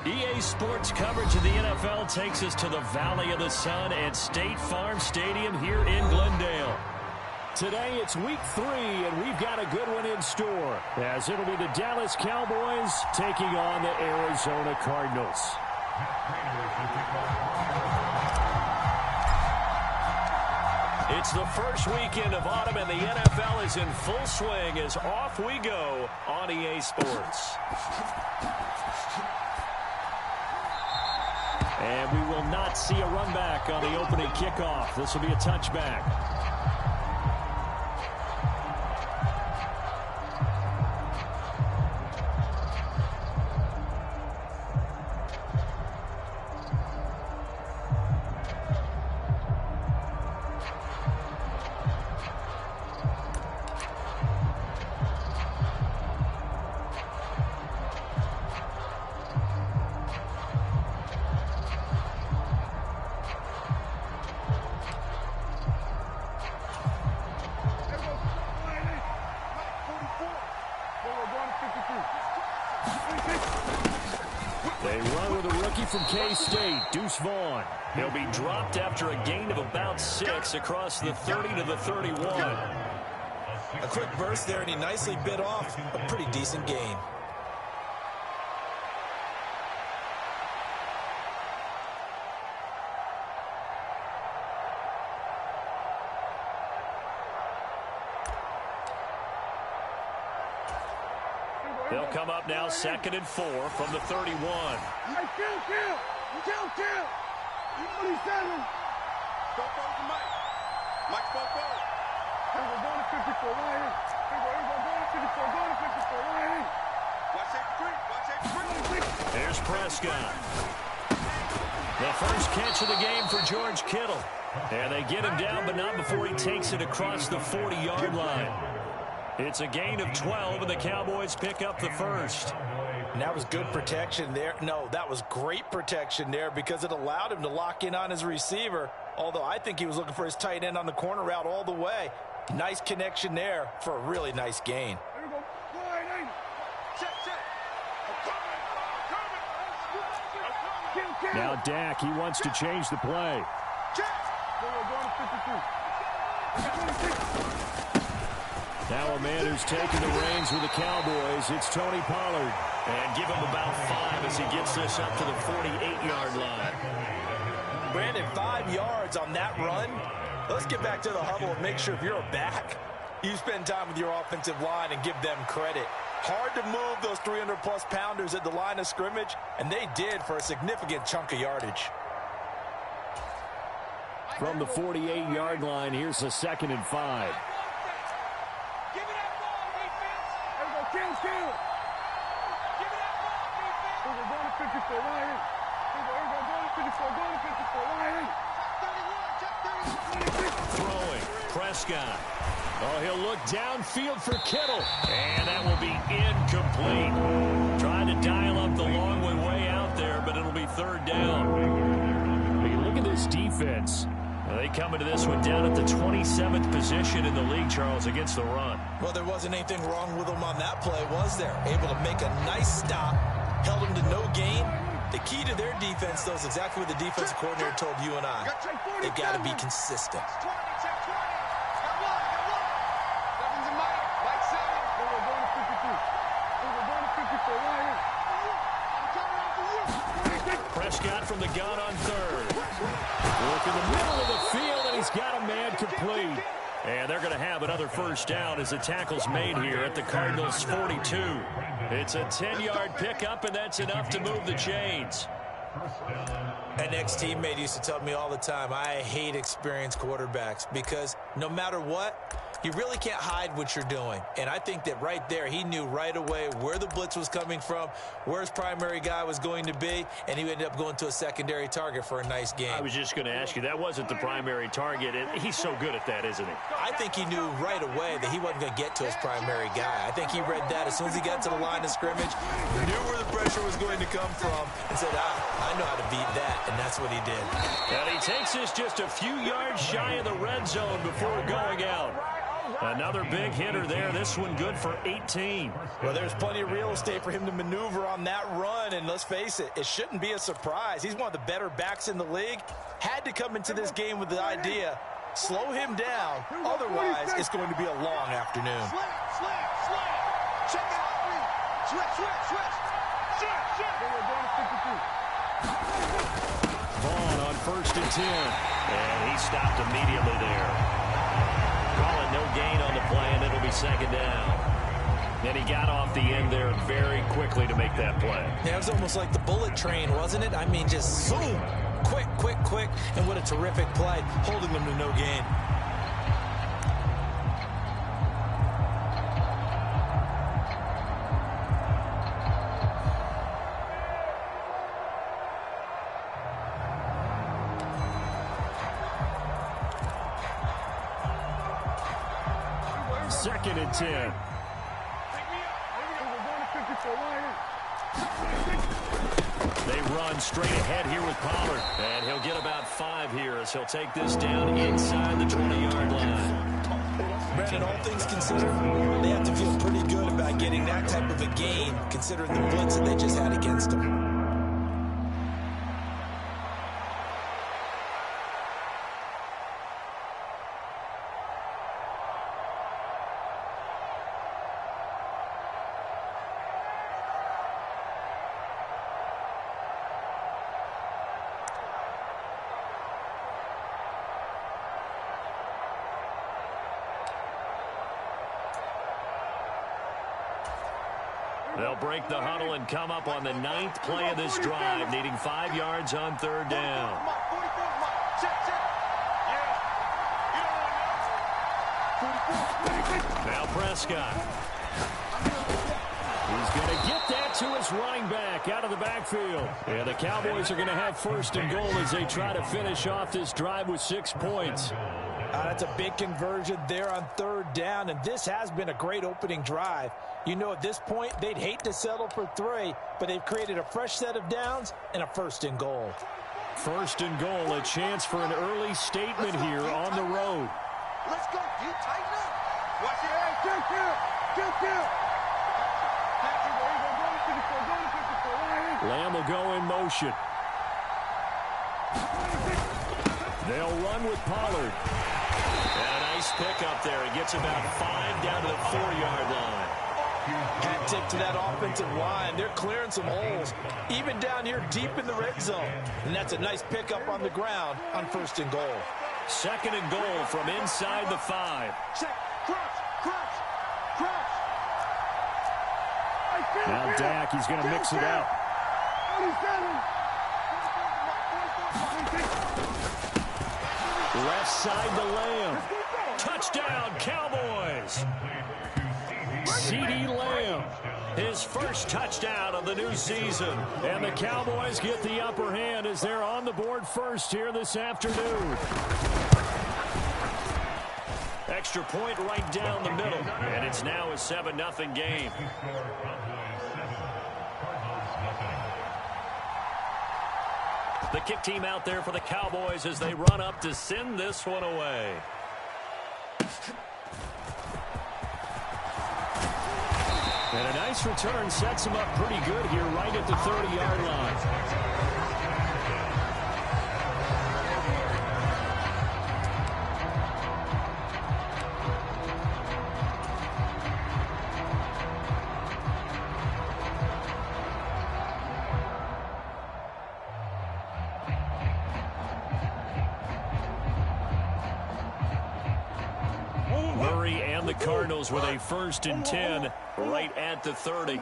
EA Sports coverage of the NFL takes us to the Valley of the Sun at State Farm Stadium here in Glendale. Today it's week 3, and we've got a good one in store, as it'll be the Dallas Cowboys taking on the Arizona Cardinals. It's the first weekend of autumn, and the NFL is in full swing as off we go on EA Sports. And we will not see a run back on the opening kickoff. This will be a touchback. They run with a rookie from K-State, Deuce Vaughn. He'll be dropped after a gain of about 6 across the 30 to the 31. A quick burst there, and he nicely bit off a pretty decent gain. They'll come up now 2nd and 4 from the 31. Hey, kill. You 47. Go forward to Mike. Mike, go forward. Here we go, going to 54, right here. Here we go, going to 54, right here. Watch that tree. Here's Prescott. The first catch of the game for George Kittle. And they get him down, but not before he takes it across the 40-yard line. It's a gain of 12, and the Cowboys pick up the first. And that was good protection there. No, that was great protection there because it allowed him to lock in on his receiver, although I think he was looking for his tight end on the corner route all the way. Nice connection there for a really nice gain. Now Dak, he wants to change the play. Now a man who's taken the reins with the Cowboys, it's Tony Pollard. And give him about 5 as he gets this up to the 48-yard line. Brandon, 5 yards on that run. Let's get back to the huddle and make sure if you're a back, you spend time with your offensive line and give them credit. Hard to move those 300-plus pounders at the line of scrimmage, and they did for a significant chunk of yardage. From the 48-yard line, here's a 2nd and 5. Throwing, Prescott. Oh, he'll look downfield for Kittle. And that will be incomplete. Trying to dial up the long way out there, but it'll be 3rd down. Hey, look at this defense. They come into this one down at the 27th position in the league, Charles, against the run. Well, there wasn't anything wrong with them on that play, was there? Able to make a nice stop, held them to no gain. The key to their defense, though, is exactly what the defensive coordinator told you and I. They've got to be consistent. Prescott from the gun on 3rd. Look in the middle of the field, and he's got a man complete. And they're going to have another first down as the tackle's made here at the Cardinals' 42. It's a 10-yard pickup, and that's enough to move the chains. An ex-teammate used to tell me all the time, I hate experienced quarterbacks because no matter what, you really can't hide what you're doing. And I think that right there, he knew right away where the blitz was coming from, where his primary guy was going to be, and he ended up going to a secondary target for a nice game. I was just going to ask you, that wasn't the primary target, and he's so good at that, isn't he? I think he knew right away that he wasn't going to get to his primary guy. I think he read that as soon as he got to the line of scrimmage, knew where the pressure was going to come from, and said, I know how to beat that, and that's what he did. And he takes this just a few yards shy of the red zone before going out. Another big hitter there. This one good for 18. Well, there's plenty of real estate for him to maneuver on that run, and let's face it, it shouldn't be a surprise. He's one of the better backs in the league. Had to come into this game with the idea, slow him down, otherwise it's going to be a long afternoon. Check it out. Switch. Vaughn on 1st and 10. And he stopped immediately there. Calling no gain on the play, and it'll be 2nd down. And he got off the end there very quickly to make that play. Yeah, it was almost like the bullet train, wasn't it? I mean, just zoom. Quick. And what a terrific play, holding them to no gain. Second and 10. They run straight ahead here with Pollard. And he'll get about 5 here as he'll take this down inside the 20-yard line. Brandon, all things considered, they have to feel pretty good about getting that type of a gain, considering the blitz that they just had against them. They'll break the huddle and come up on the 9th play of this drive, needing 5 yards on 3rd down. Now Prescott. He's going to get that to his running back out of the backfield. And the Cowboys are going to have 1st and goal as they try to finish off this drive with 6 points. That's a big conversion there on 3rd down, and this has been a great opening drive. You know, at this point, they'd hate to settle for 3, but they've created a fresh set of downs and a 1st and goal. 1st and goal, a chance for an early statement here on the road. Let's go, dude. Tighten up. Watch it. Kill. Lamb will go in motion. They'll run with Pollard. And a nice pickup there. He gets about 5 down to the 4-yard line. Hat tip to that offensive line. They're clearing some holes, even down here deep in the red zone. And that's a nice pickup on the ground on 1st and goal. 2nd and goal from inside the 5. Check. Crouch. Now Dak, he's going to mix it up. Left side to Lamb. Touchdown, Cowboys. CeeDee Lamb, his first touchdown of the new season. And the Cowboys get the upper hand as they're on the board first here this afternoon. Extra point right down the middle. And it's now a 7-0 game. The kick team out there for the Cowboys as they run up to send this one away. And a nice return sets him up pretty good here right at the 30-yard line. Cardinals with a 1st and 10 right at the 30.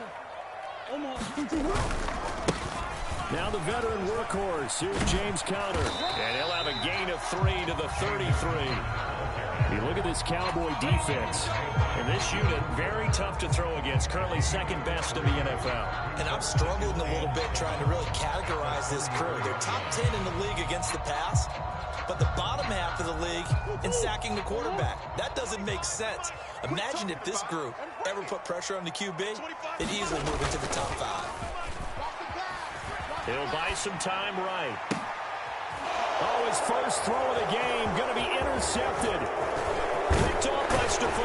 Now the veteran workhorse. Here's James Conner. And he'll have a gain of 3 to the 33. You look at this Cowboy defense. And this unit, very tough to throw against. Currently 2nd best in the NFL. And I've struggled a little bit trying to really categorize this crew. They're top 10 in the league against the pass, but the bottom half of the league in sacking the quarterback. That doesn't make sense. Imagine if this group ever put pressure on the QB, they'd easily move into the top 5. He'll buy some time right. Oh, his first throw of the game going to be intercepted. Picked off by Stephon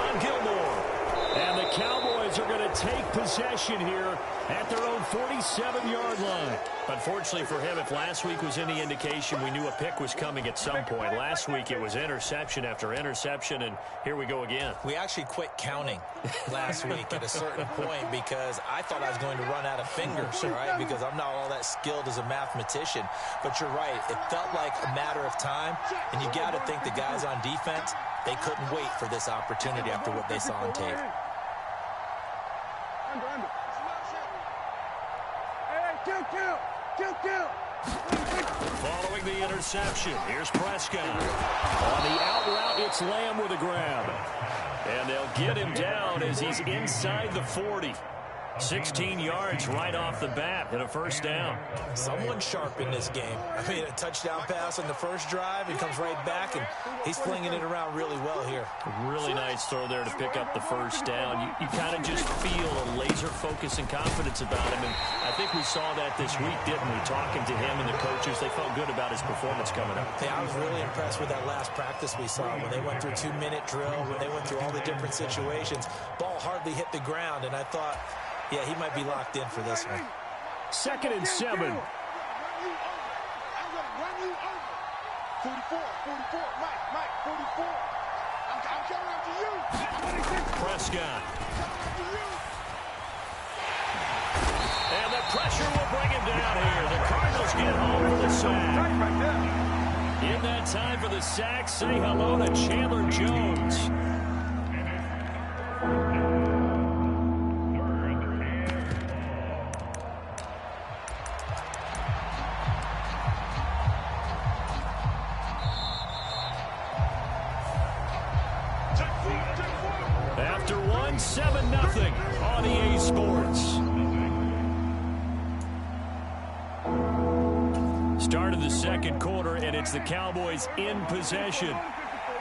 take possession here at their own 47-yard line. Unfortunately for him, if last week was any indication, we knew a pick was coming at some point. Last week it was interception after interception, and here we go again. We actually quit counting last week at a certain point because I thought I was going to run out of fingers, right? Because I'm not all that skilled as a mathematician. But you're right. It felt like a matter of time, and you got to think the guys on defense, they couldn't wait for this opportunity after what they saw on tape. Following the interception, here's Prescott. On the out route, it's Lamb with a grab. And they'll get him down as he's inside the 40. 16 yards right off the bat and a first down. Someone sharp in this game. I mean, a touchdown pass on the first drive. He comes right back, and he's flinging it around really well here. Really nice throw there to pick up the first down. You kind of just feel a laser focus and confidence about him, and I think we saw that this week, didn't we? Talking to him and the coaches, they felt good about his performance coming up. Yeah, I was really impressed with that last practice we saw when they went through 2-minute drill, when they went through all the different situations. Ball hardly hit the ground, and I thought, yeah, he might be locked in for this one. 2nd and 7. I'm going to run you over. 44, Mike, 44. I'm coming after you. Prescott. And the pressure will bring him down here. The Cardinals get home for the sack. In that time for the sack, say hello to Chandler Jones. After 7-0 on EA Sports. Start of the second quarter, and it's the Cowboys in possession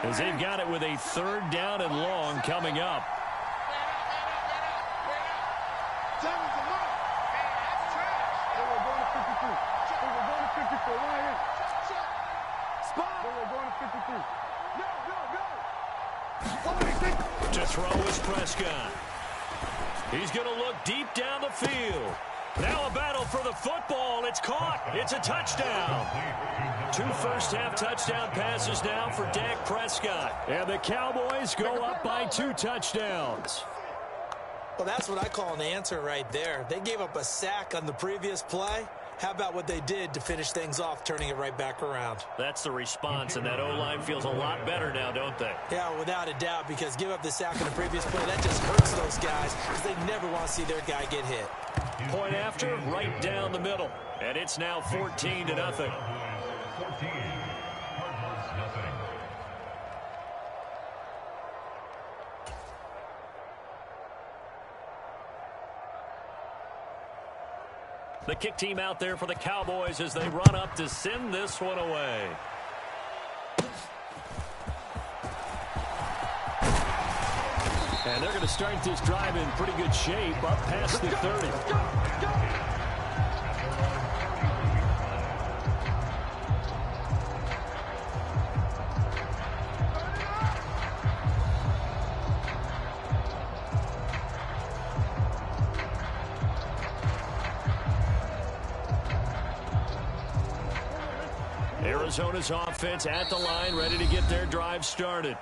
as they've got it with a 3rd down and long coming up. To throw is Prescott. He's going to look deep down the field. Now a battle for the football. It's caught. It's a touchdown. 2 first-half touchdown passes now for Dak Prescott. And the Cowboys go up by 2 touchdowns. Well, that's what I call an answer right there. They gave up a sack on the previous play. How about what they did to finish things off, turning it right back around? That's the response, and that O-line feels a lot better now, don't they? Yeah, without a doubt, because give up the sack on the previous play, that just hurts those guys because they never want to see their guy get hit. Point after, right down the middle, and it's now 14-0. The kick team out there for the Cowboys as they run up to send this one away. And they're going to start this drive in pretty good shape up past the 30. Arizona's offense at the line, ready to get their drive started.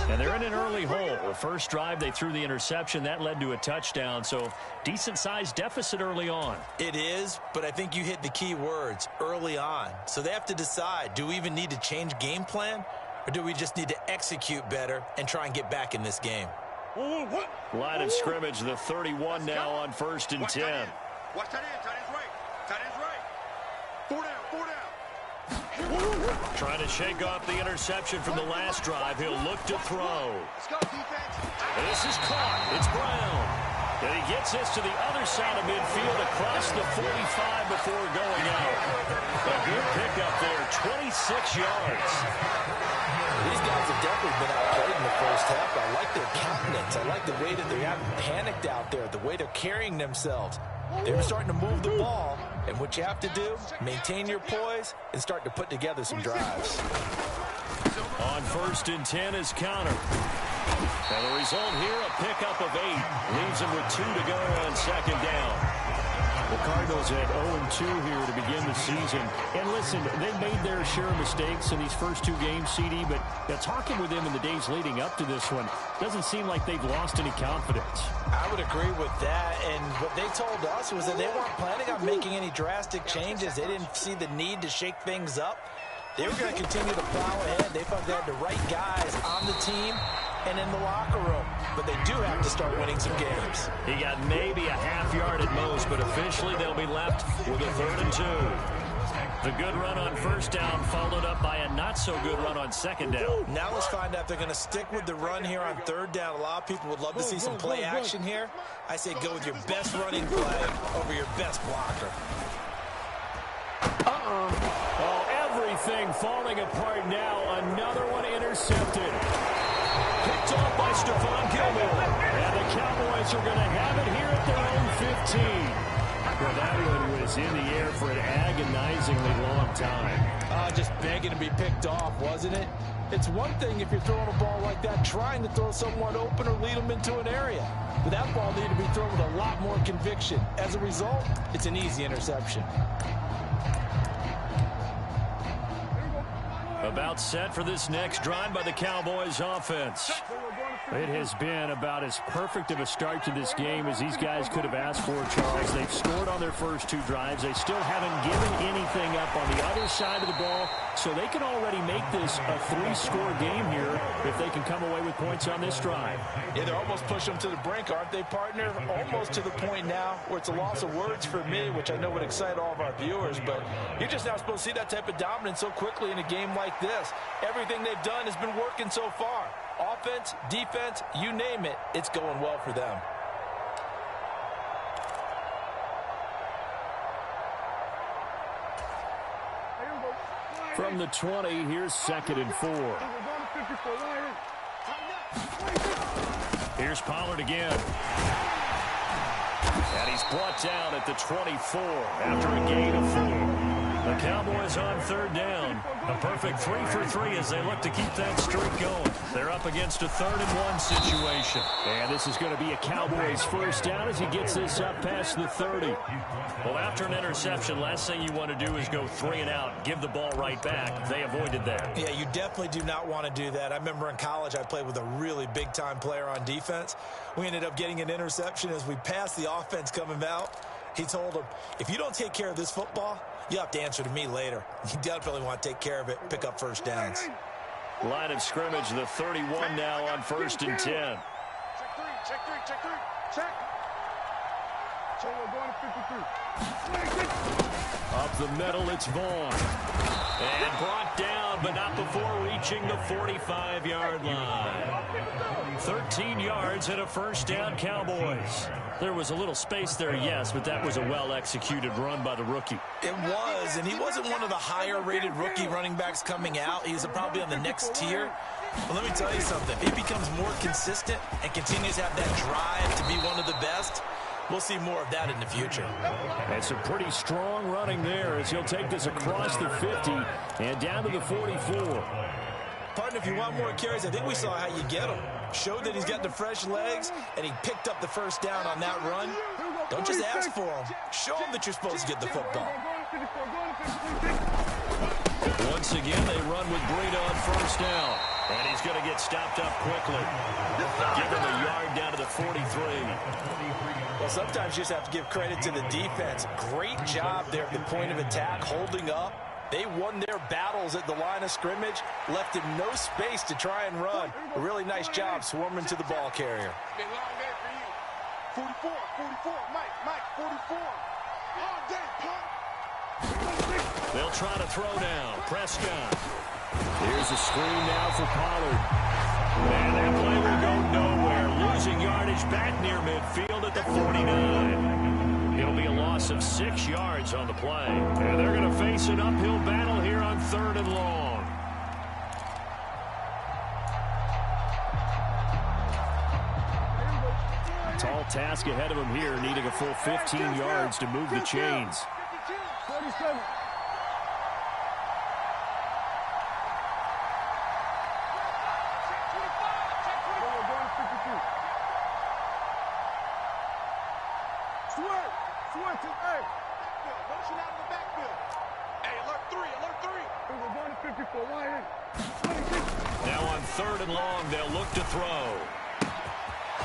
And they're in an early hole. The first drive, they threw the interception. That led to a touchdown, so decent-sized deficit early on. It is, but I think you hit the key words, early on. So they have to decide, do we even need to change game plan, or do we just need to execute better and try and get back in this game? Line of scrimmage, the 31 now on 1st and 10. Watch that in, tight end's right. Tight end's right. 4 down, 4 down. Trying to shake off the interception from the last drive. He'll look to throw. Let's go, defense. This is caught. It's Brown. And he gets this to the other side of midfield across the 45 before going out. A good pickup there, 26 yards. These guys have definitely been outplayed in the first half. I like their countenance. I like the way that they haven't panicked out there, the way they're carrying themselves. They're starting to move the ball, and what you have to do, maintain your poise and start to put together some drives. On 1st and 10 is Connor. And the result here, a pickup of 8. Leaves them with 2 to go on second down. The Cardinals at 0-2 here to begin the season. And listen, they made their share of mistakes in these first 2 games, CD, but talking with them in the days leading up to this one, doesn't seem like they've lost any confidence. I would agree with that, and what they told us was that they weren't planning on making any drastic changes. They didn't see the need to shake things up. They were going to continue to plow ahead. They felt they had the right guys on the team and in the locker room. But they do have to start winning some games. He got maybe a half yard at most, but officially they'll be left with a 3rd and 2. The good run on first down followed up by a not-so-good run on second down. Now let's find out if they're going to stick with the run here on 3rd down. A lot of people would love to see some play action here. I say go with your best running play over your best blocker. Oh, everything falling apart now. Another one intercepted. Picked off by Stephon Gilmore. And the Cowboys are going to have it here at their own 15. Well, that one was in the air for an agonizingly long time. Just begging to be picked off, wasn't it? It's one thing if you're throwing a ball like that, trying to throw someone open or lead them into an area. But that ball needed to be thrown with a lot more conviction. As a result, it's an easy interception. About set for this next drive by the Cowboys offense. It has been about as perfect of a start to this game as these guys could have asked for, Charles. They've scored on their first 2 drives. They still haven't given anything up on the other side of the ball, so they can already make this a 3-score game here if they can come away with points on this drive. Yeah, they're almost pushing them to the brink, aren't they, partner? Almost to the point now where it's a loss of words for me, which I know would excite all of our viewers, but you're just not supposed to see that type of dominance so quickly in a game like this. Everything they've done has been working so far. Offense, defense, you name it, it's going well for them. From the 20, here's 2nd and 4. Here's Pollard again. And he's brought down at the 24 after a gain of 4. The Cowboys on 3rd down. A perfect 3 for 3 as they look to keep that streak going. They're up against a 3rd and 1 situation. And this is going to be a Cowboys first down as he gets this up past the 30. Well, after an interception, last thing you want to do is go 3 and out, give the ball right back. They avoided that. Yeah, you definitely do not want to do that. I remember in college I played with a really big-time player on defense. We ended up getting an interception as we passed the offense coming out. He told him, if you don't take care of this football, you have to answer to me later. You definitely want to take care of it, pick up first downs. Line of scrimmage, the 31 now on 1st and 10. Check 3, check 3, check 3, check. So we're going to 53. Up the middle, it's Vaughn. And brought down, but not before reaching the 45-yard line. 13 yards and a first down, Cowboys. There was a little space there, yes, but that was a well-executed run by the rookie. It was, and he wasn't one of the higher-rated rookie running backs coming out. He's probably on the next tier. But let me tell you something. If he becomes more consistent and continues to have that drive to be one of the best, we'll see more of that in the future. And some pretty strong running there as he'll take this across the 50 and down to the 44. Partner, if you want more carries, I think we saw how you get them. Showed that he's got the fresh legs, and he picked up the first down on that run. Don't just ask for him. Show him that you're supposed to get the football. Once again, they run with Breida on first down. And he's going to get stopped up quickly. Give him a yard down to the 43. Well, sometimes you just have to give credit to the defense. Great job there at the point of attack, holding up. They won their battles at the line of scrimmage, left him no space to try and run. A really nice job swarming to the ball carrier. Been a long day for you. 44, 44, Mike, 44. All day, punk. They'll try to throw down. Prescott. Here's a screen now for Pollard. And that play will go nowhere. Losing yardage back near midfield at the 49. It'll be a loss of 6 yards on the play. And they're going to face an uphill battle here on 3rd and long. Tall task ahead of him here, needing a full 15 yards to move the chains. 37. Motion out of the backfield. Hey, alert 3, alert 3. We're going to 54, wide in. Now on 3rd and long, they'll look to throw.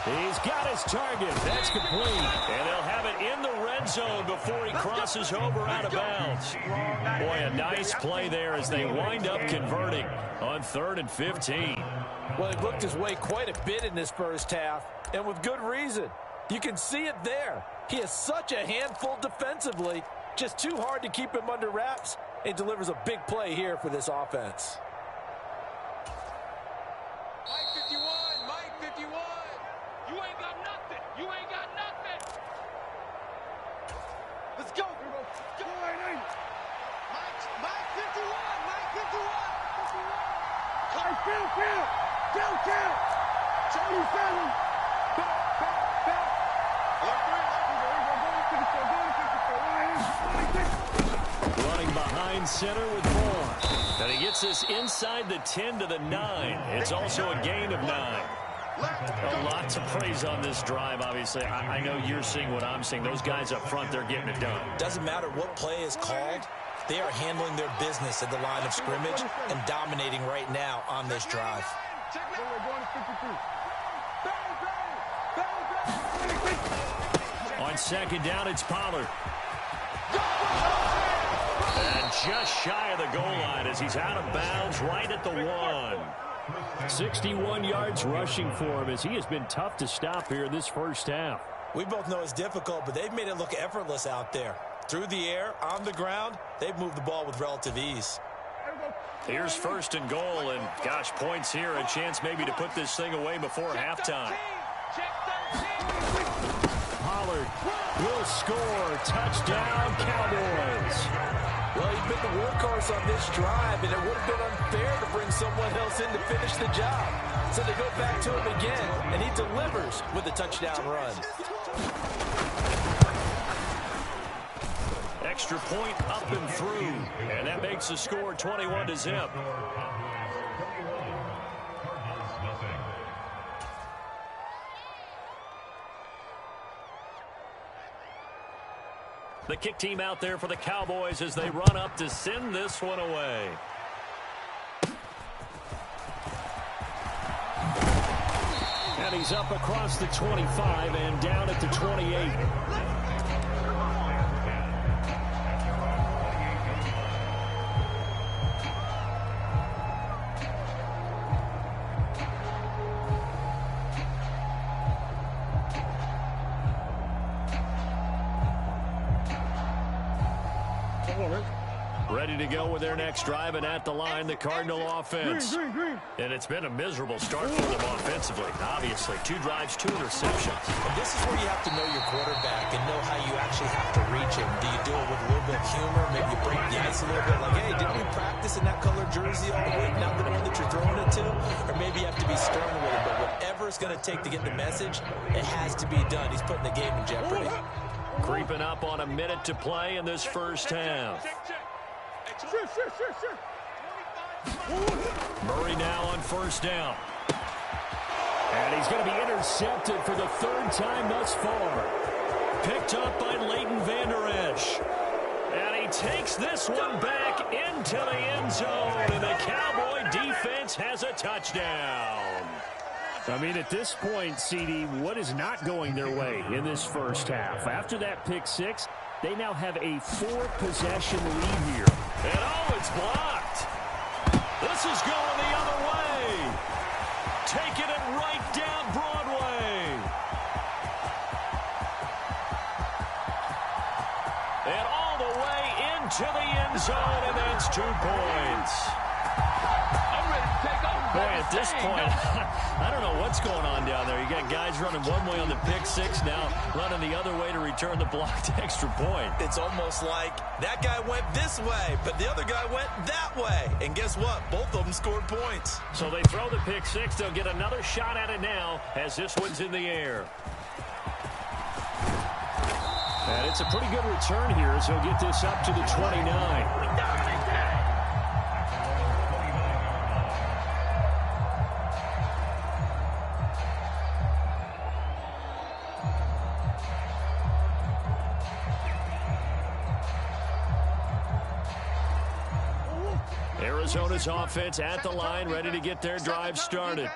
He's got his target. That's complete. And they'll have it in the red zone before he crosses over out of bounds. Boy, a nice play there as they wind up converting on 3rd and 15. Well, he looked his way quite a bit in this first half, and with good reason. You can see it there. He is such a handful defensively. Just too hard to keep him under wraps. It delivers a big play here for this offense. Mike 51, Mike 51. You ain't got nothing. You ain't got nothing. Let's go. Go right in. Mike 51, Mike 51. Mike, kill. 27. Back. Running behind center with Vaughn. And he gets this inside the 10 to the 9. It's also a gain of 9. A lot to praise on this drive, obviously. I know you're seeing what I'm seeing. Those guys up front, they're getting it done. Doesn't matter what play is called. They are handling their business at the line of scrimmage and dominating right now on this drive. On 2nd down, it's Pollard. And just shy of the goal line as he's out of bounds right at the 1. 61 yards rushing for him as he has been tough to stop here in this first half. We both know it's difficult, but they've made it look effortless out there. Through the air, on the ground, they've moved the ball with relative ease. Here's 1st and goal, and gosh, points here, a chance maybe to put this thing away before halftime. Pollard will score. Touchdown, Cowboys. Well, he's been the workhorse on this drive, and it would have been unfair to bring someone else in to finish the job. So they go back to him again, and he delivers with a touchdown run. Extra point up and through, and that makes the score 21-0. The kick team out there for the Cowboys as they run up to send this one away. And he's up across the 25 and down at the 28. Ready to go with their next drive, and at the line, the Cardinal offense. And it's been a miserable start for them offensively, obviously. 2 drives, 2 interceptions. And this is where you have to know your quarterback and know how you actually have to reach him. Do you do it with a little bit of humor? Maybe you break the ice a little bit, like, hey, didn't we practice in that color jersey all the way, not the one that you're throwing it to? Or maybe you have to be stern with it, but whatever it's going to take to get the message, it has to be done. He's putting the game in jeopardy. Creeping up on a minute to play in this first half. Murray now on 1st down. And he's going to be intercepted for the 3rd time thus far. Picked up by Leighton Vander Esch. And he takes this one back into the end zone. And the Cowboy defense has a touchdown. I mean, at this point, CD, what is not going their way in this first half? After that pick 6, they now have a 4-possession lead here. And oh, it's blocked. This is going the other way. Taking it right down Broadway. And all the way into the end zone, and that's 2 points. I'm ready to take over. Boy, at this point, I don't know what's going on down there. You got guys running one way on the pick 6 now, running the other way to return the blocked extra point. It's almost like that guy went this way, but the other guy went that way. And guess what? Both of them scored points. So they throw the pick 6. They'll get another shot at it now as this one's in the air. And it's a pretty good return here as he'll get this up to the 29. Arizona's offense at the line, ready to get their drive started.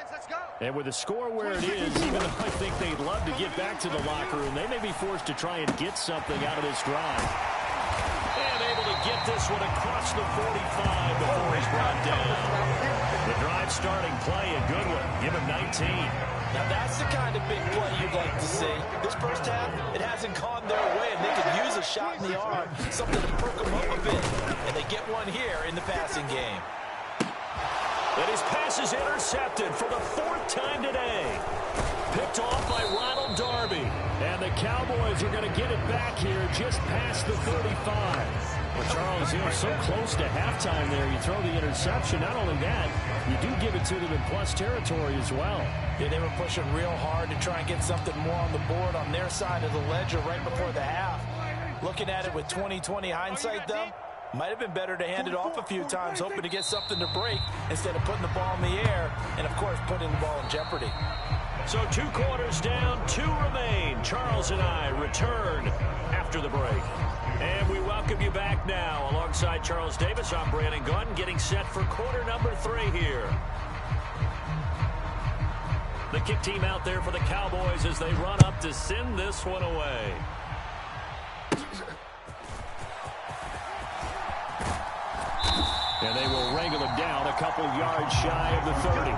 And with the score where it is, even though I think they'd love to get back to the locker room, they may be forced to try and get something out of this drive. And able to get this one across the 45 before he's brought down. The drive starting play, a good one. Give him 19. Now that's the kind of big play you'd like to see. This first half, it hasn't gone their way, and they could use a shot in the arm, something to perk them up a bit. And they get one here in the passing game. And his pass is intercepted for the 4th time today. Picked off by Ronald Darby. And the Cowboys are going to get it back here just past the 35. Well, Charles, so close to halftime there. You throw the interception. Not only that, you do give it to them in plus territory as well. Yeah, they were pushing real hard to try and get something more on the board on their side of the ledger right before the half. Looking at it with 20/20 hindsight, though, might have been better to hand it off a few times, hoping to get something to break instead of putting the ball in the air and, of course, putting the ball in jeopardy. So 2 quarters down, 2 remain. Charles and I return after the break. And we welcome you back now. Alongside Charles Davis, I'm Brandon Gunn, getting set for quarter number 3 here. The kick team out there for the Cowboys as they run up to send this one away. And they will wrangle him down a couple yards shy of the 30.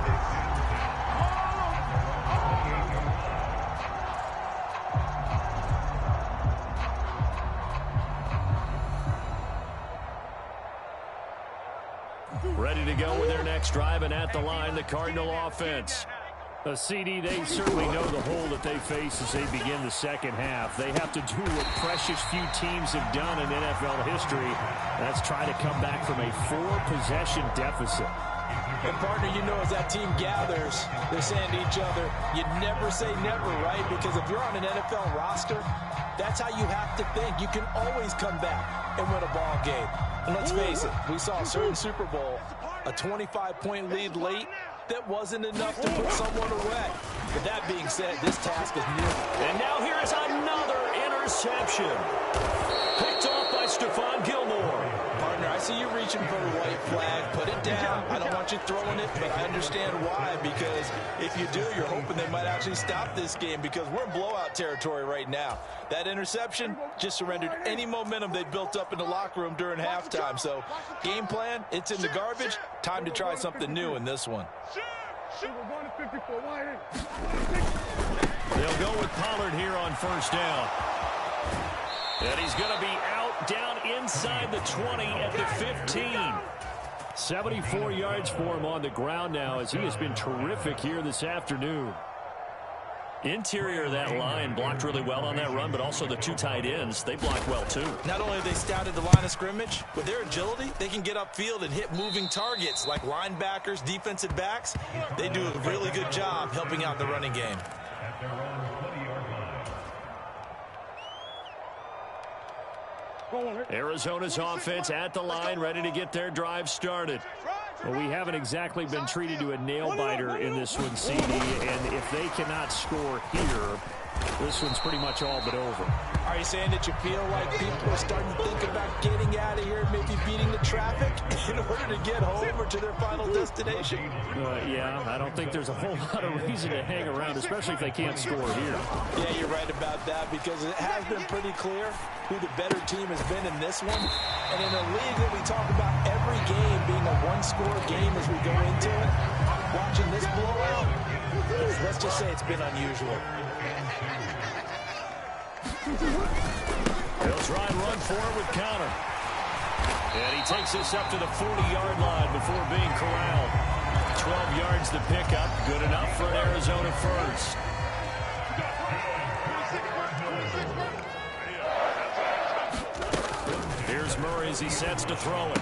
Ready to go with their next drive, and at the line, the Cardinal offense. A CD, they certainly know the hole that they face as they begin the second half. They have to do what precious few teams have done in NFL history. That's try to come back from a 4-possession deficit. And, partner, as that team gathers, they're saying to each other, you never say never, right? Because if you're on an NFL roster, that's how you have to think. You can always come back and win a ball game. And let's face it, we saw a certain Super Bowl, a 25-point lead late, that wasn't enough to put someone away. But that being said, this task is new. And now here is another interception. Picked off by Stephon Gilmore. Partner, I see you reaching for the white flag. Put it down. I don't want you throwing it, but I understand why. Because if you do, you're hoping they might actually stop this game because we're in blowout territory right now. That interception just surrendered any momentum they built up in the locker room during halftime. So, game plan, it's in the garbage. Time to try something new in this one. They'll go with Pollard here on first down. And he's going to be out down inside the 20 at the 15. 74 yards for him on the ground now as he has been terrific here this afternoon. Interior of that line blocked really well on that run, but also the 2 tight ends, they blocked well too. Not only have they scouted the line of scrimmage, with their agility, they can get upfield and hit moving targets like linebackers, defensive backs. They do a really good job helping out the running game. Arizona's offense at the line, ready to get their drive started. Well, we haven't exactly been treated to a nail-biter in this one, CD, and if they cannot score here, this one's pretty much all but over. Are you saying that you feel like people are starting to think about getting out of here, maybe beating the traffic in order to get home or to their final destination? Yeah, I don't think there's a whole lot of reason to hang around, especially if they can't score here. Yeah, you're right about that because it has been pretty clear who the better team has been in this one. And in a league that we talk about every game being a one-score game as we go into it, watching this blowout, let's just say it's been unusual. He'll try and run for it with counter. And he takes this up to the 40-yard line before being corralled. 12 yards to pick up. Good enough for an Arizona first. Here's Murray as he sets to throw it.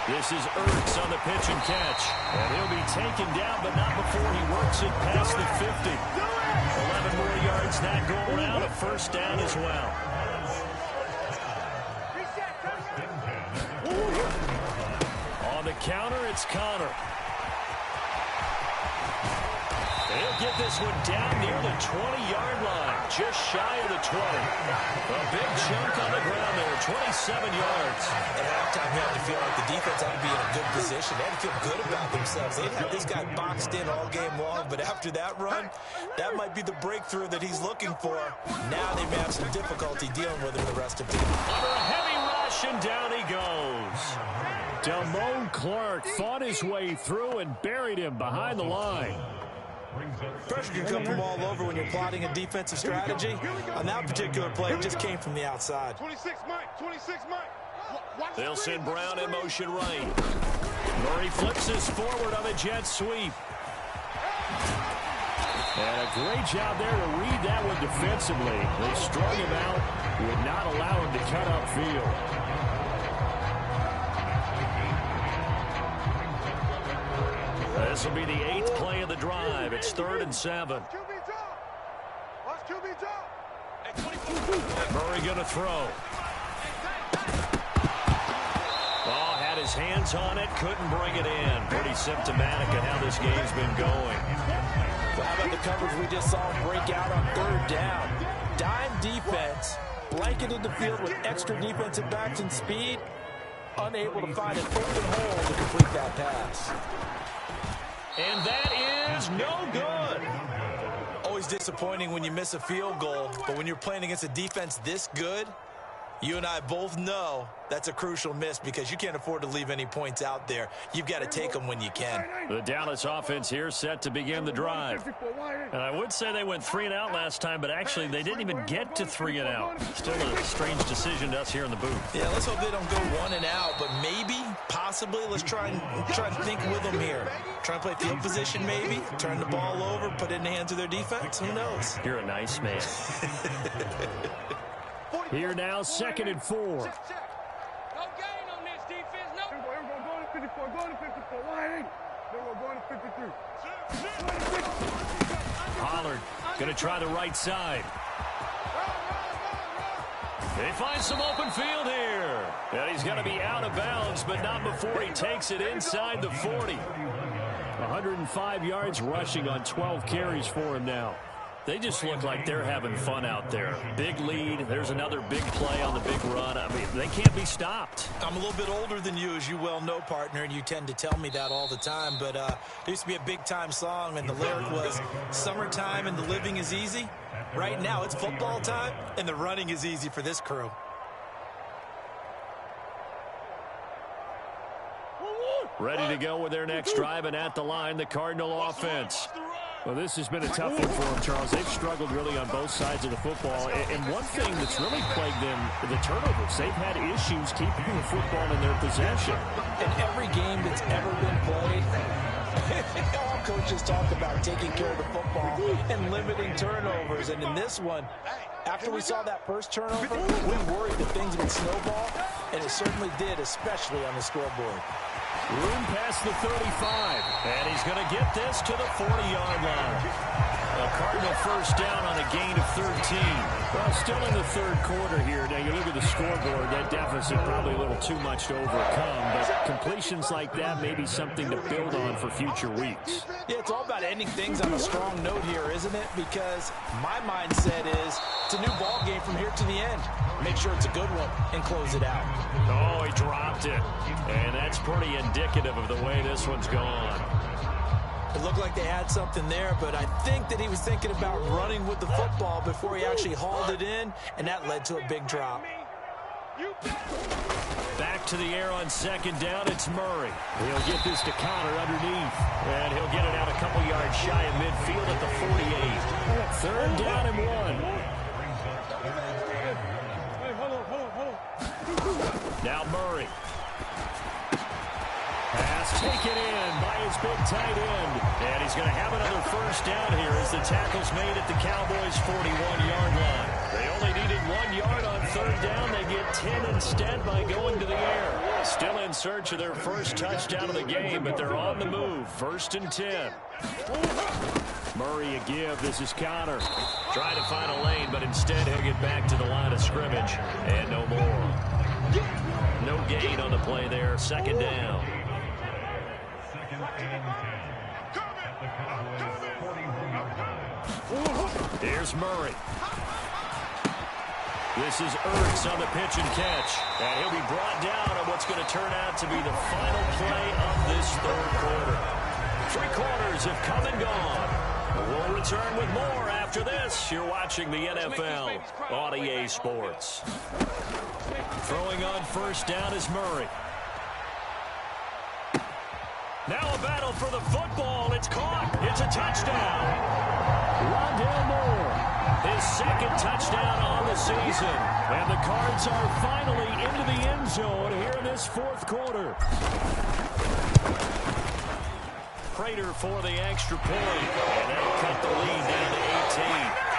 This is Ertz on the pitch and catch. And he'll be taken down, but not before he works it past the 50. 11 more yards that go around. A first down as well. On the counter, it's Connor. He'll He'll get this one down near the 20-yard line, just shy of the 20. A big chunk on the ground there, 27 yards. At halftime, you had to feel like the defense had to be in a good position. They had to feel good about themselves. They've had this guy boxed in all game long, but after that run, that might be the breakthrough that he's looking for. Now they may have some difficulty dealing with him the rest of the game. Under a heavy rush, and down he goes. Damone Clark fought his way through and buried him behind the line. Pressure can come from all over when you're plotting a defensive strategy. On that particular play, it just came from the outside. 26 Mike, 26 Mike. They'll send Brown in motion right. Murray flips this forward on a jet sweep. And a great job there to read that one defensively. They strung him out, would not allow him to cut upfield. This will be the 8th play of the drive. It's 3rd and 7. Murray going to throw. Oh, had his hands on it, couldn't bring it in. Pretty symptomatic of how this game's been going. Well, how about the coverage we just saw him break out on 3rd down? Dime defense, blanketed the field with extra defensive backs and speed, unable to find an open hole to complete that pass. And that is no good. Always disappointing when you miss a field goal, but when you're playing against a defense this good, you and I both know that's a crucial miss because you can't afford to leave any points out there. You've got to take them when you can. The Dallas offense here set to begin the drive. And I would say they went 3 and out last time, but actually they didn't even get to 3 and out. Still a strange decision to us here in the booth. Yeah, let's hope they don't go 1 and out, but maybe, possibly, let's try and think with them here. Try and play field position maybe, turn the ball over, put it in the hands of their defense. Who knows? You're a nice man. Here now, 2nd and 4. No gain on this defense. No. Go to 54. Go to 54. Why go to 53? Pollard going to try the right side. They find some open field here. And he's going to be out of bounds, but not before he takes it inside the 40. 105 yards rushing on 12 carries for him now. They just look like they're having fun out there. Big lead. There's another big play on the big run. I mean, they can't be stopped. I'm a little bit older than you, as you well know, partner, and you tend to tell me that all the time. But there used to be a big-time song, and the lyric was, "Summertime and the living is easy." Right now, it's football time, and the running is easy for this crew. Ready to go with their next drive, and at the line, the Cardinal offense. Well, this has been a tough one for them, Charles. They've struggled really on both sides of the football. And one thing that's really plagued them, the turnovers. They've had issues keeping the football in their possession. In every game that's ever been played, all coaches talk about taking care of the football and limiting turnovers. And in this one, after we saw that first turnover, we worried that things would snowball, and it certainly did, especially on the scoreboard. Room past the 35, and he's going to get this to the 40-yard line. A Cardinal first down on a gain of 13. Well, still in the 3rd quarter here. Now, you look at the scoreboard, that deficit probably a little too much to overcome, but completions like that may be something to build on for future weeks. Yeah, it's all about ending things on a strong note here, isn't it? Because my mindset is it's a new ball game from here to the end. Make sure it's a good one and close it out. Oh, he dropped it. And that's pretty indicative of the way this one's gone. It looked like they had something there, but I think that he was thinking about running with the football before he actually hauled it in, and that led to a big drop. Back to the air on 2nd down, it's Murray. He'll get this to Connor underneath, and he'll get it out a couple yards shy of midfield at the 48. 3rd down and 1. Now Murray. Pass taken in by his big tight end. And he's going to have another first down here as the tackle's made at the Cowboys' 41-yard line. They only needed 1 yard on 3rd down. They get 10 instead by going to the air. Still in search of their first touchdown of the game, but they're on the move. 1st and 10. Murray a give. This is Connor. Trying to find a lane, but instead he'll get back to the line of scrimmage. And no more. No gain on the play there. 2nd down. Here's Murray. This is Ertz on the pitch and catch. And he'll be brought down on what's going to turn out to be the final play of this third quarter. 3 quarters have come and gone. We'll return with more after this. You're watching the NFL on EA Sports. Throwing on first down is Murray. Now a battle for the football. It's caught. It's a touchdown. Rondale Moore, his second touchdown on the season. And the Cards are finally into the end zone here in this fourth quarter. Prater for the extra point. And that'll cut the lead down to 18.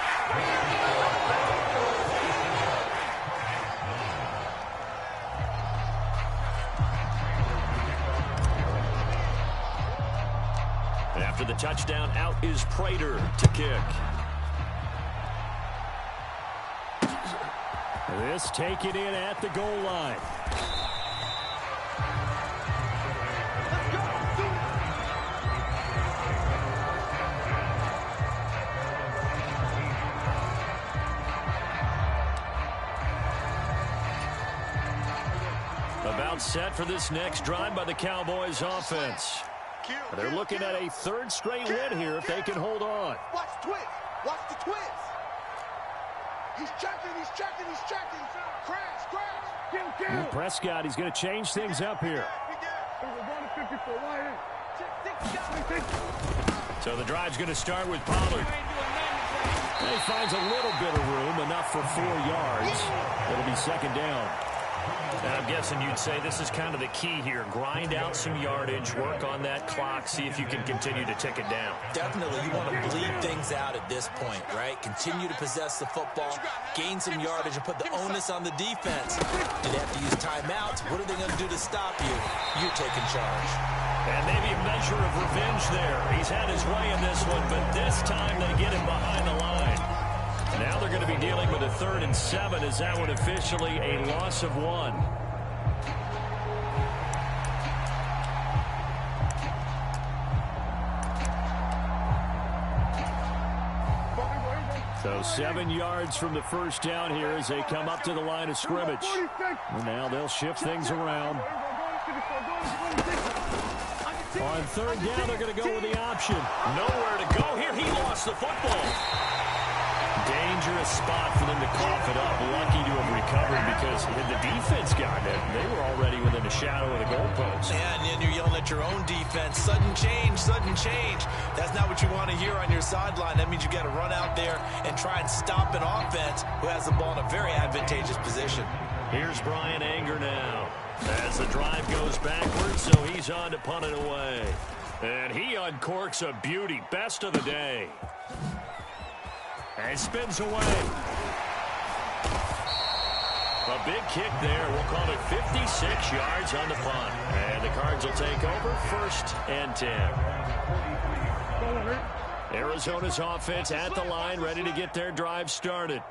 After the touchdown, out is Prater to kick. This taken in at the goal line. About set for this next drive by the Cowboys offense. They're looking at a third straight win here if they can hold on. Watch the twist. Watch the twist. He's checking. Crash. Prescott, he's going to change things up here. So the drive's going to start with Pollard. He finds a little bit of room, enough for 4 yards. It'll be second down. And I'm guessing you'd say this is kind of the key here. Grind out some yardage, work on that clock, see if you can continue to tick it down. Definitely, you want to bleed things out at this point, right? Continue to possess the football, gain some yardage, and put the onus on the defense. Do they have to use timeouts? What are they going to do to stop you? You're taking charge. And maybe a measure of revenge there. He's had his way in this one, but this time they get him behind the line. Now they're going to be dealing with a 3rd and 7 as that one officially a loss of 1. So 7 yards from the first down here as they come up to the line of scrimmage. And now they'll shift things around. On 3rd down, they're going to go with the option. Nowhere to go here. He lost the football. Dangerous spot for them to cough it up. Lucky to have recovered because had the defense gotten it, they were already within a shadow of the goalpost. Yeah, and then you're yelling at your own defense. Sudden change, sudden change. That's not what you want to hear on your sideline. That means you got to run out there and try and stop an offense who has the ball in a very advantageous position. Here's Brian Anger now as the drive goes backwards, so he's on to punt it away. And he uncorks a beauty. Best of the day. And spins away. A big kick there. We'll call it 56 yards on the punt. And the Cards will take over 1st and 10. Arizona's offense at the line, ready to get their drive started.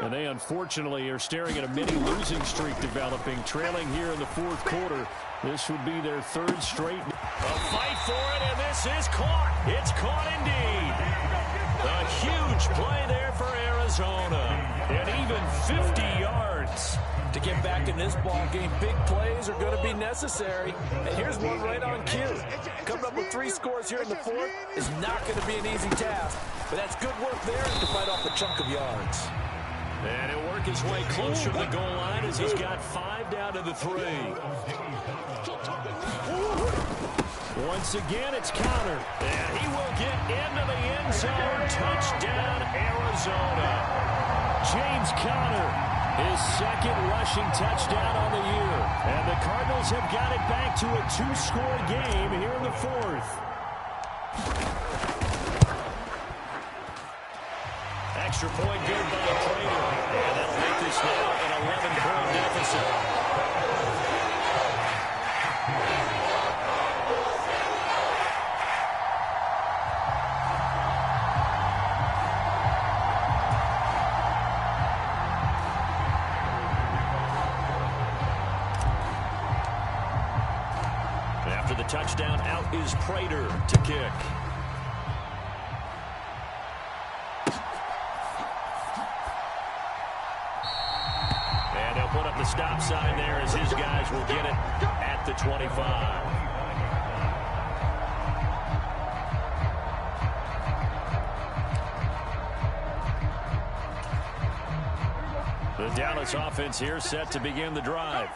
And they unfortunately are staring at a mini losing streak developing, trailing here in the 4th quarter. This would be their 3rd straight. A fight for it, and this is caught. It's caught indeed. A huge play there for Arizona. And even 50 yards. To get back in this ball game, big plays are going to be necessary. And here's one right on cue. Coming up with 3 scores here in the 4th is not going to be an easy task. But that's good work there to fight off a chunk of yards. And he'll work his way closer to the goal line as he's got 5 down to the 3. Once again, it's countered. And he will get into the end zone. Touchdown, Arizona. James Conner, his 2nd rushing touchdown on the year. And the Cardinals have got it back to a 2-score game here in the 4th. Extra point good by Prater. And that'll make this now an 11-point deficit. After the touchdown, out is Prater to kick. stop sign there as his guys will get it at the 25. The Dallas offense here set to begin the drive.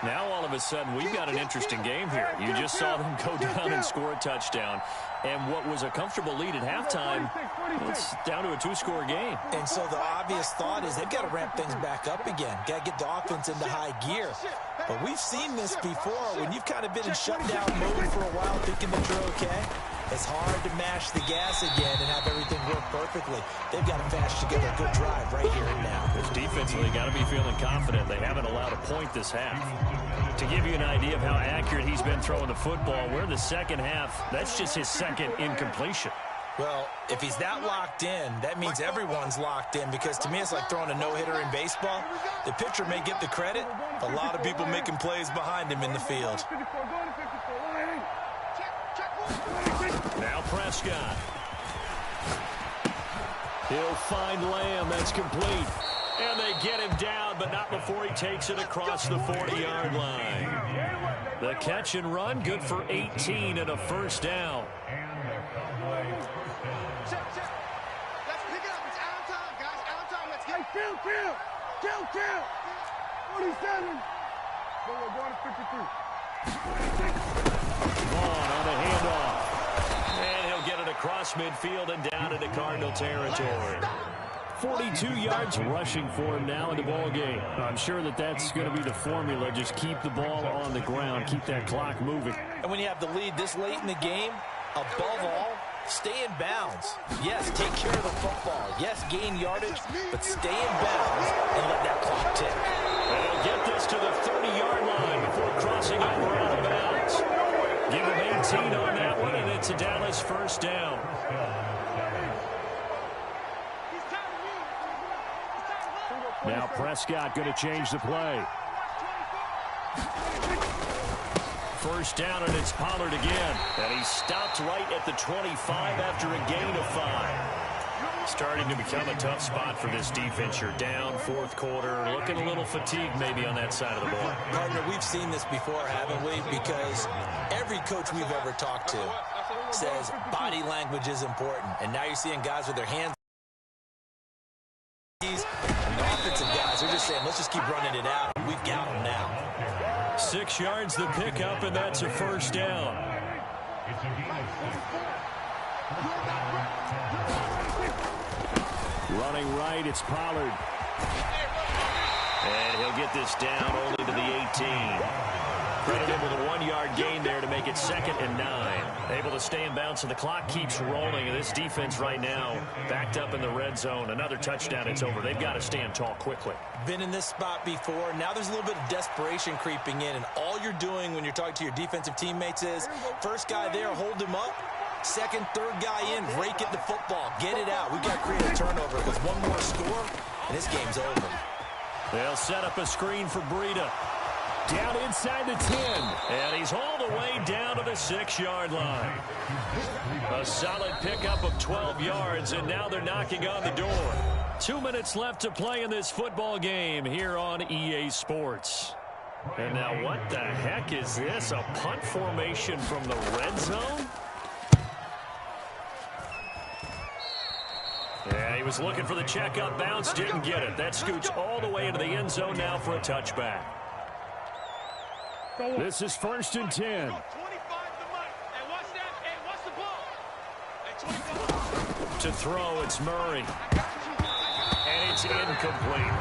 Now, all of a sudden, we've got an interesting game here. You just saw them go down and score a touchdown. And what was a comfortable lead at halftime, it's down to a two-score game. And so the obvious thought is they've got to ramp things back up again. Got to get the offense into high gear. But we've seen this before. When you've kind of been in shutdown mode for a while thinking that you're okay, it's hard to mash the gas again and have everything work perfectly. They've got to fast together a good drive right here and now. This defensively got to be feeling confident. They haven't allowed a point this half. To give you an idea of how accurate he's been throwing the football, we're in the second half. That's just his second incompletion. Well, if he's that locked in, that means everyone's locked in, because to me it's like throwing a no-hitter in baseball. The pitcher may get the credit, a lot of people making plays behind him in the field. Now Prescott. He'll find Lamb. That's complete. And they get him down, but not before he takes it across the 40-yard line. The catch and run, good for 18 and a first down. Check. Let's pick it up. It's out of time, guys. Out of time. Let's get Kill. 47. We're going to 53. Vaughn on the handoff. And he'll get it across midfield and down into Cardinal territory. 42 yards rushing for him now in the ball game. I'm sure that's going to be the formula. Just keep the ball on the ground. Keep that clock moving. And when you have the lead this late in the game, above all, stay in bounds. Yes, take care of the football. Yes, gain yardage, but stay in bounds and let that clock tick. And he'll get this to the 30-yard line before crossing over out of bounds. Give him 18 on that one, and it's a Dallas first down. Now Prescott going to change the play. First down, and it's Pollard again. And he stopped right at the 25 after a gain of 5. Starting to become a tough spot for this defense. You're down fourth quarter, looking a little fatigued maybe on that side of the ball. Partner, we've seen this before, haven't we? Because every coach we've ever talked to says body language is important. And now you're seeing guys with their hands. And the offensive guys are just saying, let's just keep running it out. We've got them now. 6 yards the pickup, and that's a first down. Running right, it's Pollard. And he'll get this down only to the 18. Credit him with a 1-yard gain there to make it 2nd and 9. Able to stay in bounds, and the clock keeps rolling. And this defense right now backed up in the red zone. Another touchdown, it's over. They've got to stand tall quickly. Been in this spot before. Now there's a little bit of desperation creeping in. And all you're doing when you're talking to your defensive teammates is, first guy there, hold him up. Second, third guy in, rake at the football. Get it out. We've got to create a turnover, because one more score, and this game's over. They'll set up a screen for Breida. Down inside the 10. And he's all the way down to the 6-yard line. A solid pickup of 12 yards, and now they're knocking on the door. 2 minutes left to play in this football game here on EA Sports. And now what the heck is this? A punt formation from the red zone? Yeah, he was looking for the check-up bounce, didn't get it. That scoots all the way into the end zone now for a touchback. This is 1st and 10. To throw, it's Murray. And it's incomplete.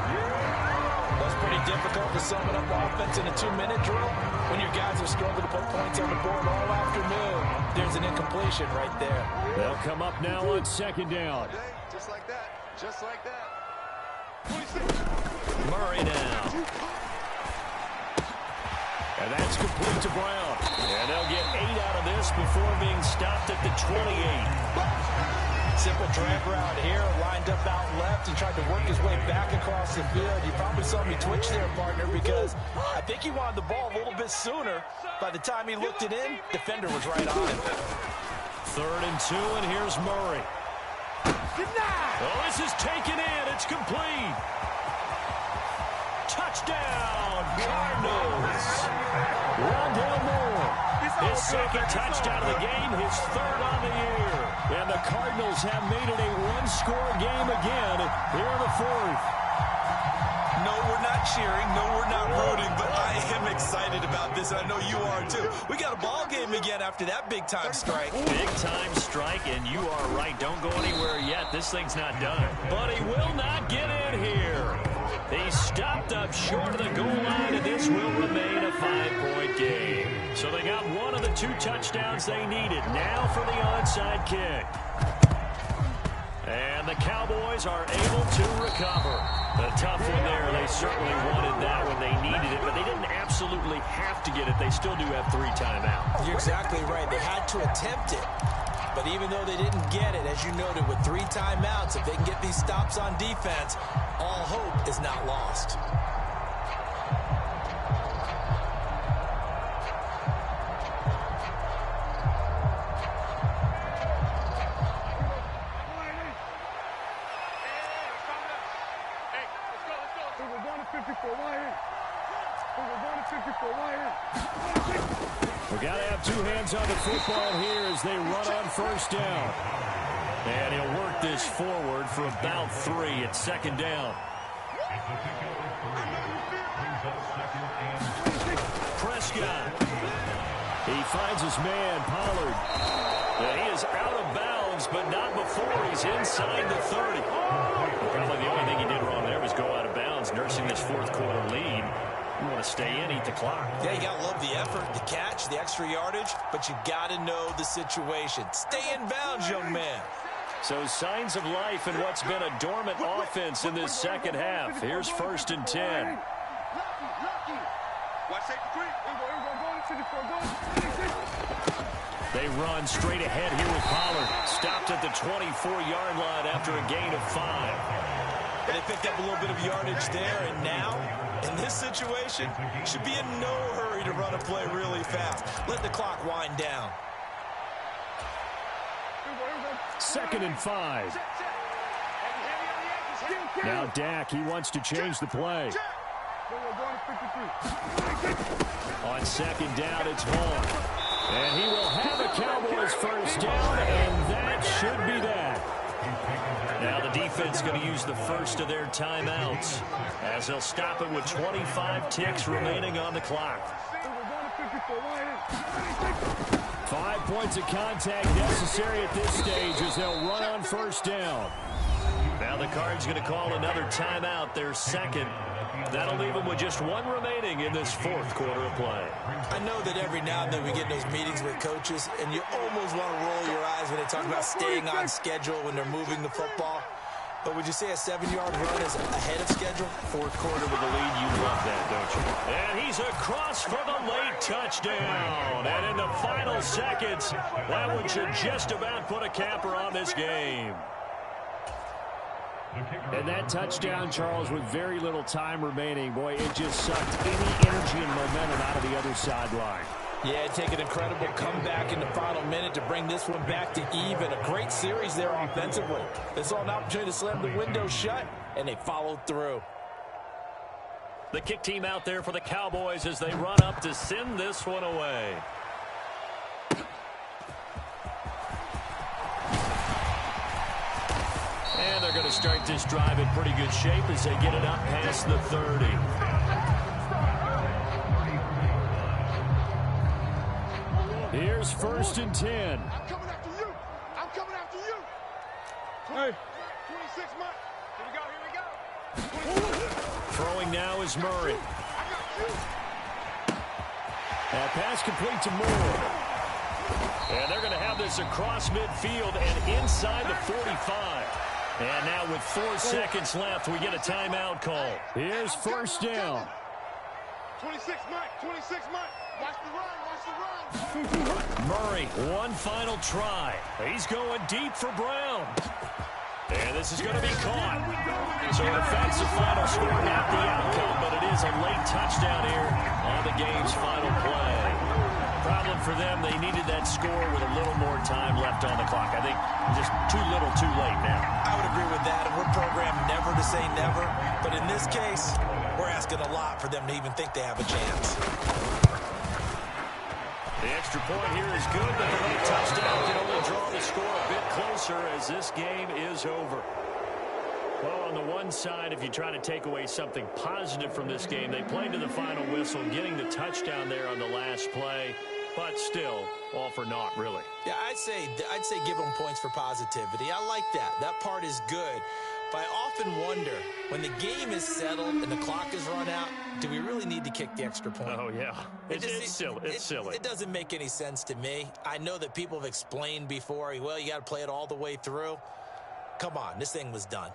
That's pretty difficult to sum it up offense in a 2-minute drill when your guys have struggled to put points on the board all afternoon. There's an incompletion right there. They'll come up now on 2nd down. Just like that. Just like that. Murray now. And that's complete to Brown. And they'll get 8 out of this before being stopped at the 28. Simple drag route here, lined up out left and tried to work his way back across the field. You probably saw me twitch there, partner, because I think he wanted the ball a little bit sooner. By the time he looked it in, defender was right on him. 3rd and 2, and here's Murray. Oh, this is taken in. It's complete. touchdown, Cardinals. Rondale Moore, his second touchdown of the game, his third on the year. And the Cardinals have made it a one-score game again here in the fourth. No, we're not cheering. No, we're not rooting, but I am excited about this, and I know you are too. We got a ball game again after that big-time strike. Big-time strike, and you are right. Don't go anywhere yet. This thing's not done. But he will not get in here. He stopped up short of the goal line, and this will remain a 5-point game. So they got one of the 2 touchdowns they needed. Now for the onside kick. And the Cowboys are able to recover. A tough one there. They certainly wanted that when they needed it, but they didn't absolutely have to get it. They still do have 3 timeouts. You're exactly right. They had to attempt it. But even though they didn't get it, as you noted, with 3 timeouts, if they can get these stops on defense, all hope is not lost. We got to have 2 hands on the football here as they run on first down. And he'll work this forward for about 3 at second down. Prescott. He finds his man, Pollard. And he is out of bounds, but not before he's inside the 30. Probably the only thing he did wrong there was go out of bounds, nursing this fourth quarter lead. You want to stay in, eat the clock. Yeah, you got to love the effort, the catch, the extra yardage, but you got to know the situation. Stay in bounds, young man. So signs of life in what's been a dormant offense in this second half. Here's 1st and 10. They run straight ahead here with Pollard. Stopped at the 24-yard line after a gain of 5. And they picked up a little bit of yardage there, and now, in this situation, should be in no hurry to run a play really fast. Let the clock wind down. 2nd and 5. Now Dak, he wants to change the play. On 2nd down, it's Vaughn. And he will have a Cowboys first down, and that should be that. Now the defense going to use the first of their timeouts as they'll stop it with 25 ticks remaining on the clock. 5 points of contact necessary at this stage as they'll run on first down. Now the Cards going to call another timeout, their second. That'll leave them with just 1 remaining in this fourth quarter of play. I know that every now and then we get in those meetings with coaches, and you almost want to roll your eyes when they talk about staying on schedule when they're moving the football. But would you say a 7-yard run is ahead of schedule? Fourth quarter with the lead, you love that, don't you? And he's across for the late touchdown. And in the final seconds, that one should just about put a capper on this game. And that touchdown, Charles, with very little time remaining, boy, it just sucked any energy and momentum out of the other sideline. Yeah, take an incredible comeback in the final minute to bring this one back to even. A great series there offensively. They saw an opportunity to slam the window shut, and they followed through. The kick team out there for the Cowboys as they run up to send this one away. And they're going to start this drive in pretty good shape as they get it up past the 30. Here's 1st and 10. I'm coming after you. I'm coming after you. Hey. 26 months. Here we go. Throwing now is Murray. I got you. That pass complete to Moore. And they're going to have this across midfield and inside the 45. And now with 4 seconds left, we get a timeout call. Here's 1st down. 26 Mike. 26 Mike. Watch the run. Watch the run. Murray, one final try. He's going deep for Brown. And this is going to be caught. So that's the final score, not the outcome, but it is a late touchdown here on the game's final play. Problem for them, they needed that score with a little more time left on the clock. I think just too little, too late now. I would agree with that, and we're programmed never to say never. But in this case, we're we're asking a lot for them to even think they have a chance. The extra point here is good, but the late touchdown can only draw the score a bit closer as this game is over. Well, on the one side, if you try to take away something positive from this game, they played to the final whistle, getting the touchdown there on the last play, but still, all for naught, really. Yeah, I'd say give them points for positivity. I like that. That part is good. But I often wonder, when the game is settled and the clock is run out, do we really need to kick the extra point? Oh, yeah. It's silly. It's silly. It doesn't make any sense to me. I know that people have explained before, well, you got to play it all the way through. Come on, this thing was done.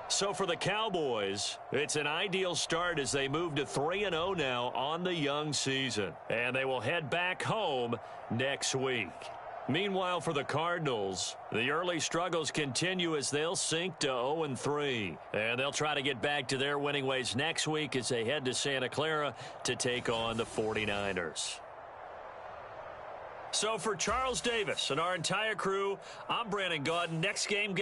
So for the Cowboys, it's an ideal start as they move to 3-0 now on the young season. And they will head back home next week. Meanwhile, for the Cardinals, the early struggles continue as they'll sink to 0-3. And they'll try to get back to their winning ways next week as they head to Santa Clara to take on the 49ers. So for Charles Davis and our entire crew, I'm Brandon Gaudin. Next game,